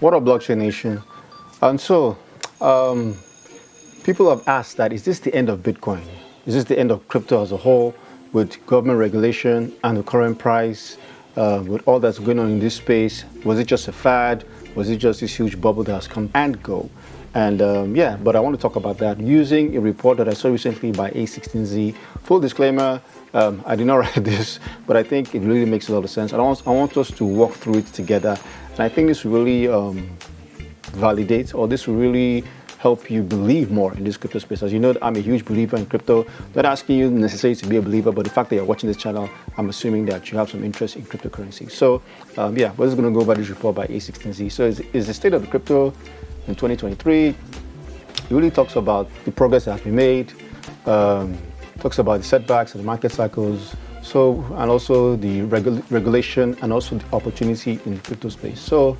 What up, Blockchain Nation? And so, people have asked that, is this the end of Bitcoin? Is this the end of crypto as a whole with government regulation and the current price, with all that's going on in this space? Was it just a fad? Was it just this huge bubble that has come and go? And yeah, but I want to talk about that using a report that I saw recently by A16Z. Full disclaimer, I did not write this, but I think it really makes a lot of sense. I want us to walk through it together. And I think this will really validate, or this will really help you believe more in this crypto space. As you know, I'm a huge believer in crypto. Not asking you necessarily to be a believer, but the fact that you're watching this channel, I'm assuming that you have some interest in cryptocurrency. So yeah, we're just going to go over this report by A16Z. So is the state of the crypto in 2023. It really talks about the progress that has been made, talks about the setbacks and the market cycles, and also the regulation and also the opportunity in the crypto space. So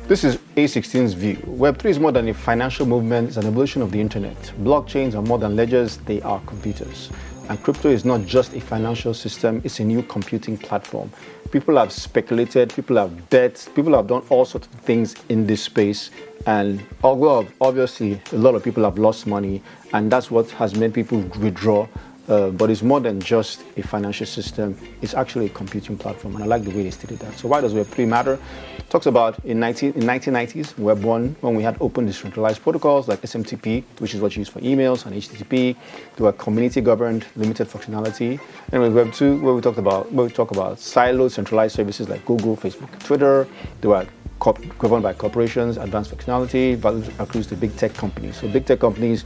this is A16's view. Web3 is more than a financial movement, it's an evolution of the internet. Blockchains are more than ledgers, they are computers. And crypto is not just a financial system, it's a new computing platform. People have speculated, people have bet, people have done all sorts of things in this space. And although obviously a lot of people have lost money, and that's what has made people withdraw, but it's more than just a financial system, it's actually a computing platform. And I like the way they stated that. So why does Web3 matter? It talks about in 1990s, Web 1, when we had open decentralized protocols like SMTP, which is what you use for emails, and HTTP. They were community governed, limited functionality. And with Web 2, where we talk about siloed centralized services like Google, Facebook, Twitter, they were governed by corporations, advanced functionality, values accrues to big tech companies. So big tech companies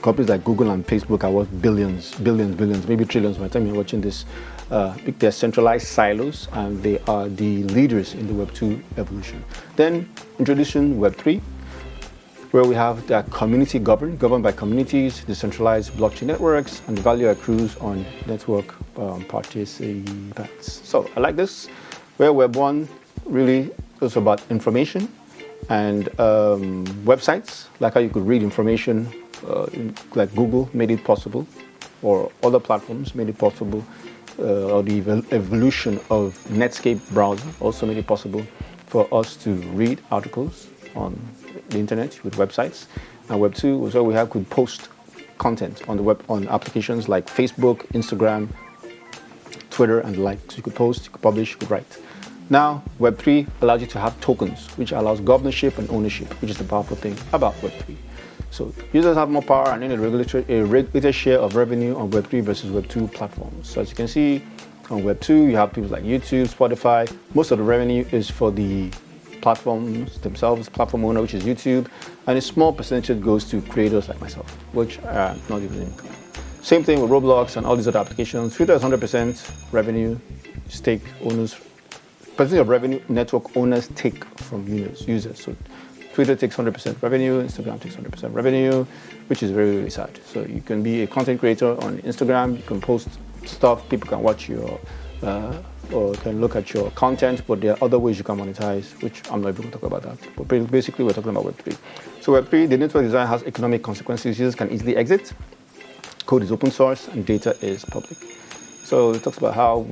like Google and Facebook are worth billions, maybe trillions by the time you're watching this. They're centralized silos, and they are the leaders in the Web 2 evolution. Then introducing Web 3, where we have the community governed by communities, decentralized blockchain networks, and the value accrues on network participants. So I like this, where Web 1 really is about information and websites, like how you could read information, like Google made it possible, or other platforms made it possible, or the evolution of Netscape browser also made it possible for us to read articles on the internet with websites. And Web 2 was where we could post content on the web, on applications like Facebook, Instagram, Twitter, and the like. So you could post, you could publish, you could write. Now, Web 3 allows you to have tokens, which allows governorship and ownership, which is the powerful thing about Web 3. So users have more power and then a greater share of revenue on Web 3 versus Web 2 platforms. So as you can see, on Web 2, you have people like YouTube, Spotify. Most of the revenue is for the platforms themselves, platform owner, which is YouTube, and a small percentage goes to creators like myself, which are not even in. Same thing with Roblox and all these other applications. Twitter has 100% revenue stake owners, percentage of revenue network owners take from users. So Twitter takes 100% revenue, Instagram takes 100% revenue, which is very, very sad. So you can be a content creator on Instagram, you can post stuff, people can watch your, or can look at your content, but there are other ways you can monetize, which I'm not even going to talk about that. But basically, we're talking about Web3. So Web3, the network design has economic consequences. Users can easily exit, code is open source, and data is public. So it talks about how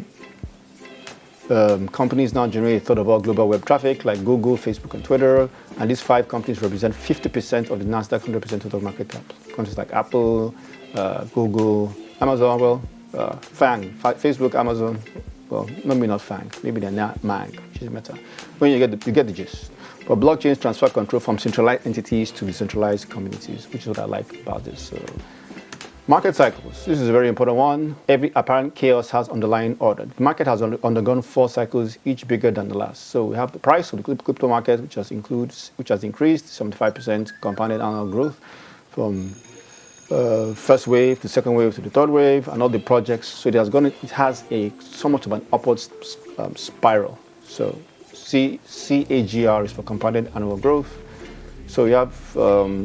companies now generate a third of all global web traffic, like Google, Facebook, and Twitter. And these 5 companies represent 50% of the NASDAQ 100% total market cap. Companies like Apple, Google, Amazon, FANG, Facebook, Amazon. Well, maybe not FANG, maybe they're not MAG, which is Meta. When you get the gist. But blockchains transfer control from centralized entities to decentralized communities, which is what I like about this. So, market cycles. This is a very important one. Every apparent chaos has underlying order. The market has undergone 4 cycles, each bigger than the last. So we have the price of the crypto market, which has increased 75% compounded annual growth from first wave to second wave to the third wave, and all the projects. So it has so much of an upward spiral. So CAGR is for compounded annual growth. So you have,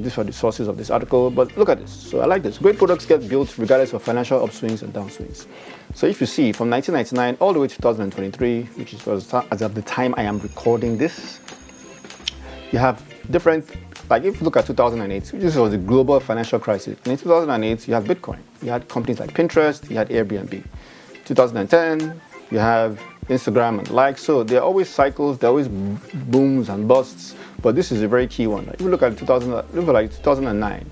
these are the sources of this article, but look at this. So I like this. Great products get built regardless of financial upswings and downswings. So if you see from 1999 all the way to 2023, which is as of the time I am recording this, you have different, like if you look at 2008, this was the global financial crisis. And in 2008, you have Bitcoin. You had companies like Pinterest, you had Airbnb. 2010, you have Instagram and likes. So there are always cycles, there are always booms and busts, but this is a very key one. If you look at 2009,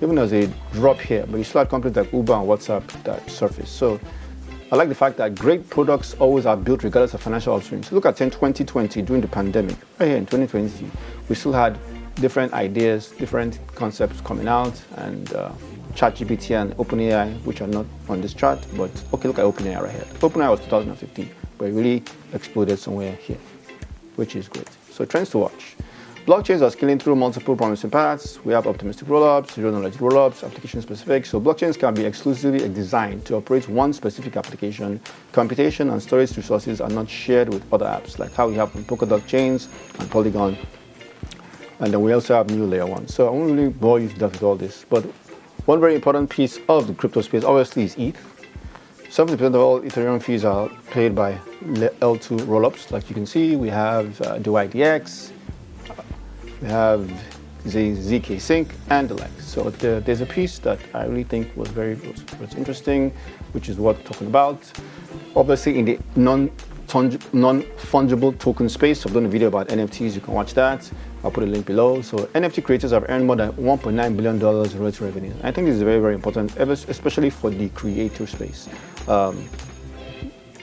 even there's a drop here, but you still had companies like Uber and WhatsApp that surfaced. So I like the fact that great products always are built regardless of financial upswings. Look at 2020 during the pandemic. Right here in 2020, we still had different ideas, different concepts coming out, and ChatGPT and OpenAI, which are not on this chart, but okay, look at OpenAI right here. OpenAI was 2015, but it really exploded somewhere here, which is great. So trends to watch. Blockchains are scaling through multiple promising paths. We have optimistic rollups, zero-knowledge rollups, application-specific. So blockchains can be exclusively designed to operate one specific application. Computation and storage resources are not shared with other apps, like how we have on Polkadot chains and Polygon. And then we also have new layer one. So I won't really bore you to death with all this. But one very important piece of the crypto space, obviously, is ETH. 70% of all Ethereum fees are paid by L2 rollups. Like you can see, we have DYDX, we have ZK Sync, and the like. So there's a piece that I really think was interesting, which is what we're talking about. Obviously, in the non-fungible token space, I've done a video about NFTs. You can watch that. I'll put a link below. So NFT creators have earned more than $1.9 billion in royalty revenue. I think this is very, very important, especially for the creator space. I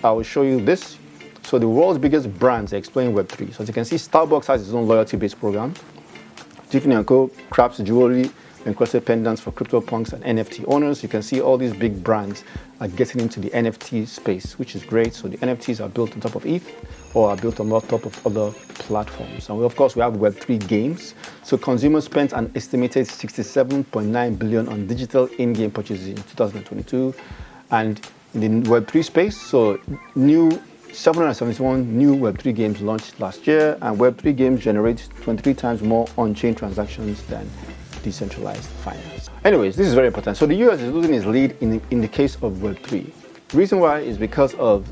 will show you this. So the world's biggest brands are exploring Web3. So as you can see, Starbucks has its own loyalty-based program. Tiffany & Co. crafts jewelry, encrusted pendants for CryptoPunks and NFT owners. You can see all these big brands are getting into the NFT space, which is great. So the NFTs are built on top of ETH or are built on top of other platforms. And of course, we have Web3 games. So consumers spent an estimated $67.9 billion on digital in-game purchases in 2022. And in the Web3 space, so 771 new Web3 games launched last year, and Web3 games generate 23 times more on-chain transactions than decentralized finance. Anyways, this is very important. So the US is losing its lead in the case of Web3. The reason why is because of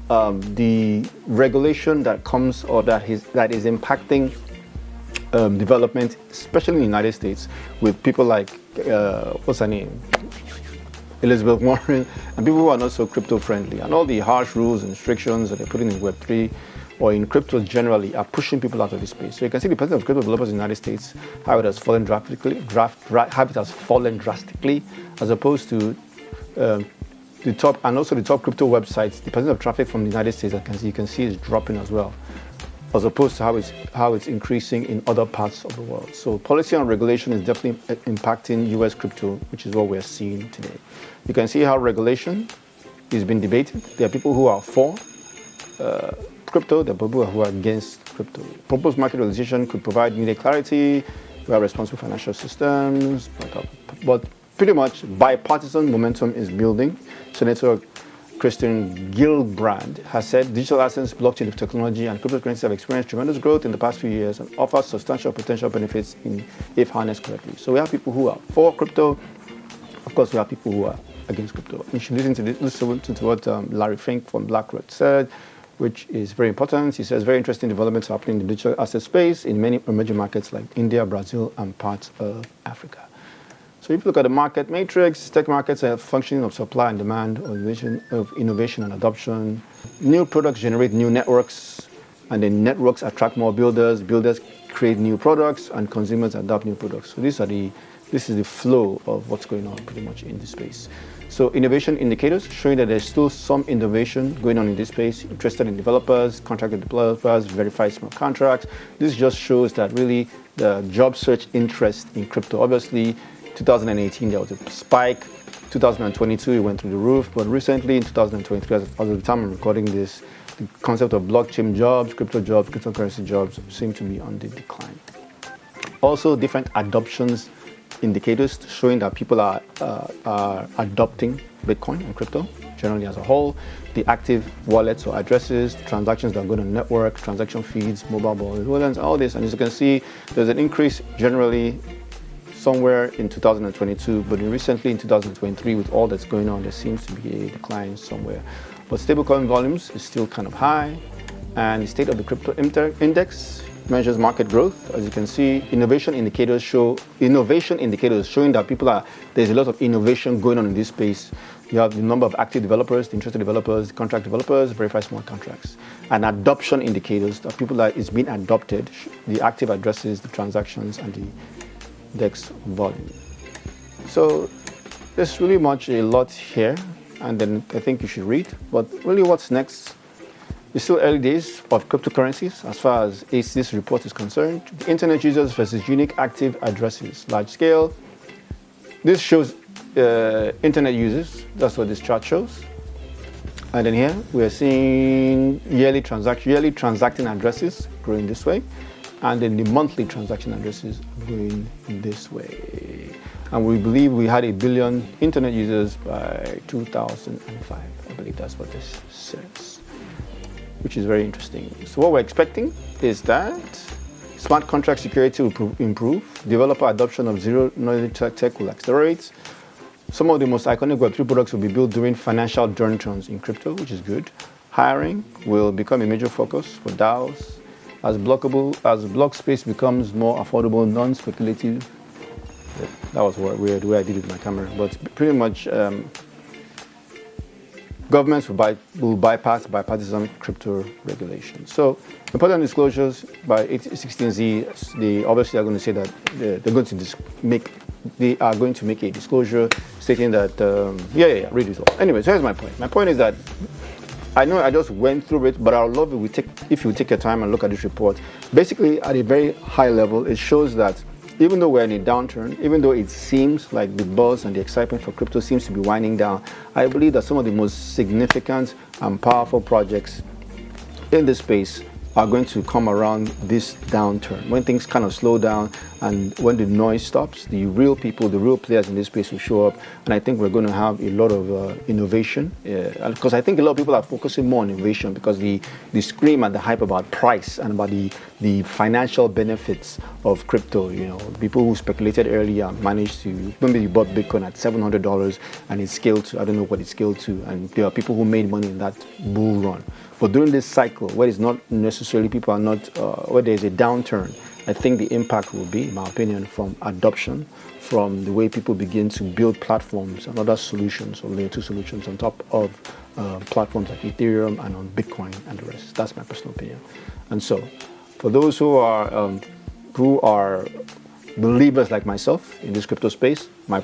the regulation that comes or that is impacting development, especially in the United States, with people like, what's her name? Elizabeth Warren, and people who are not so crypto friendly, and all the harsh rules and restrictions that they're putting in Web3 or in crypto generally are pushing people out of this space. So you can see the percentage of crypto developers in the United States, how it has fallen drastically, as opposed to the top, and also the top crypto websites. The percentage of traffic from the United States, you can see is dropping as well, as opposed to how it's increasing in other parts of the world. So policy and regulation is definitely impacting US crypto, which is what we're seeing today. You can see how regulation is being debated. There are people who are for crypto, there are people who are against crypto. Proposed market realization could provide needed clarity. We have responsible financial systems, but pretty much bipartisan momentum is building. Senator Kristen Gillibrand has said digital assets, blockchain technology, and cryptocurrencies have experienced tremendous growth in the past few years and offer substantial potential benefits if harnessed correctly. So we have people who are for crypto. Of course, we have people who are against crypto. You should listen to what Larry Fink from BlackRock said, which is very important. He says very interesting developments happening in the digital asset space in many emerging markets like India, Brazil, and parts of Africa. So if you look at the market matrix, tech markets are functioning of supply and demand, of innovation and adoption. New products generate new networks, and then networks attract more builders. Builders create new products, and consumers adopt new products. So this is the flow of what's going on pretty much in this space. So innovation indicators showing that there's still some innovation going on in this space. Interested in developers, contracted developers, verified smart contracts. This just shows that really the job search interest in crypto. Obviously, 2018 there was a spike. 2022 it went through the roof, but recently in 2023, as of the time I'm recording this, the concept of blockchain jobs, cryptocurrency jobs seem to be on the decline. Also, different adoptions indicators showing that people are adopting Bitcoin and crypto generally as a whole. The active wallets or addresses, the transactions that go on the network, transaction feeds, mobile wallets, all this. And as you can see, there's an increase generally somewhere in 2022, but recently in 2023, with all that's going on, there seems to be a decline somewhere. But stablecoin volumes is still kind of high, and the state of the crypto index measures market growth. As you can see, innovation indicators showing that there's a lot of innovation going on in this space. You have the number of active developers, the interested developers, the contract developers, verified smart contracts, and adoption indicators that people that it's being adopted, the active addresses, the transactions, and the DEX volume. So there's really much a lot here, and then I think you should read. But really, what's next? It's still early days of cryptocurrencies as far as this report is concerned. The internet users versus unique active addresses, large scale. This shows internet users. That's what this chart shows. And then here we are seeing yearly transacting addresses growing this way, and then the monthly transaction addresses going this way. And we believe we had 1 billion internet users by 2005. I believe that's what this says, which is very interesting. So what we're expecting is that smart contract security will improve, developer adoption of zero-knowledge tech will accelerate. Some of the most iconic Web3 products will be built during financial downturns in crypto, which is good. Hiring will become a major focus for DAOs. As block space becomes more affordable, non-speculative. That was weird the way I did it with my camera, but pretty much governments will bypass bipartisan crypto regulation. So important disclosures by 16Z, they obviously are going to say that they are going to make a disclosure stating that, read it all. Anyways, here's my point. My point is that I know I just went through it, but I would love if you take your time and look at this report. Basically, at a very high level, it shows that even though we're in a downturn, even though it seems like the buzz and the excitement for crypto seems to be winding down, I believe that some of the most significant and powerful projects in this space are going to come around this downturn. When things kind of slow down and when the noise stops, the real people, the real players in this space will show up. And I think we're going to have a lot of innovation. Because I think a lot of people are focusing more on innovation because the scream and the hype about price and about the financial benefits of crypto, people who speculated earlier managed to, maybe you bought Bitcoin at $700 and it scaled to, I don't know what it scaled to. And there are people who made money in that bull run. But during this cycle, where it's not necessarily people are not, where there's a downturn, I think the impact will be, in my opinion, from adoption, from the way people begin to build platforms and other solutions or layer 2 solutions on top of platforms like Ethereum and on Bitcoin and the rest. That's my personal opinion. And so, for those who are believers like myself in this crypto space, my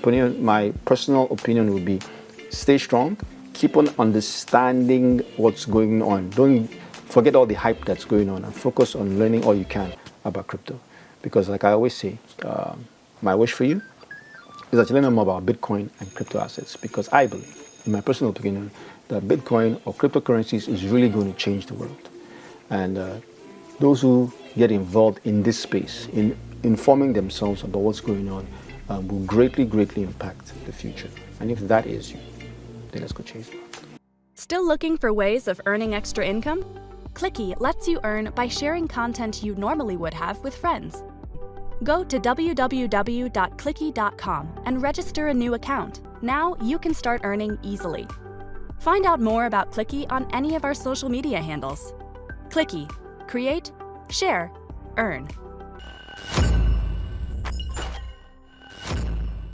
personal opinion would be stay strong. Keep on understanding what's going on. Don't forget all the hype that's going on and focus on learning all you can about crypto. Because like I always say, my wish for you is that you learn more about Bitcoin and crypto assets, because I believe, in my personal opinion, that Bitcoin or cryptocurrencies is really going to change the world. And those who get involved in this space, in informing themselves about what's going on, will greatly impact the future. And if that is you, let's go chase it. Still looking for ways of earning extra income? Clicky lets you earn by sharing content you normally would have with friends. Go to www.clicky.com and register a new account. Now you can start earning easily. Find out more about Clicky on any of our social media handles. Clicky. Create, share, earn.